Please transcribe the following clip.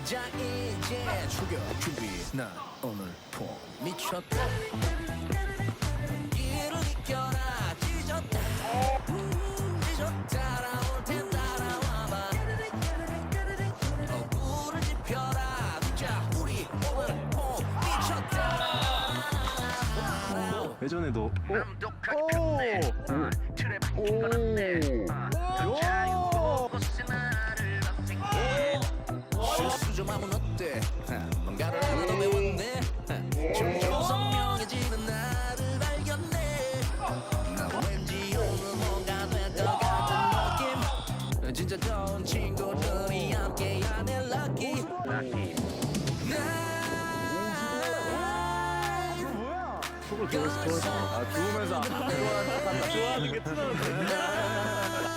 자 이제 출격 준비. 나 오늘 폼 미쳤다. 이를 이겨라. 찢었다. 찢었다. 나올 텐 따라와봐. 불을 지펴라. 자 우리 오늘 폼 미쳤다. 예전에도 실수 좀 하면 어때? 뭔가를 하나 더 배웠네. 점점 선명해지는 나를 발견해. 나 왠지 오늘 뭔가 될 것 같은 느낌. 진짜 좋은 친구들이 함께한 내 럭키. 속을 좋으면서 좋아하는 게 뜯어졌네.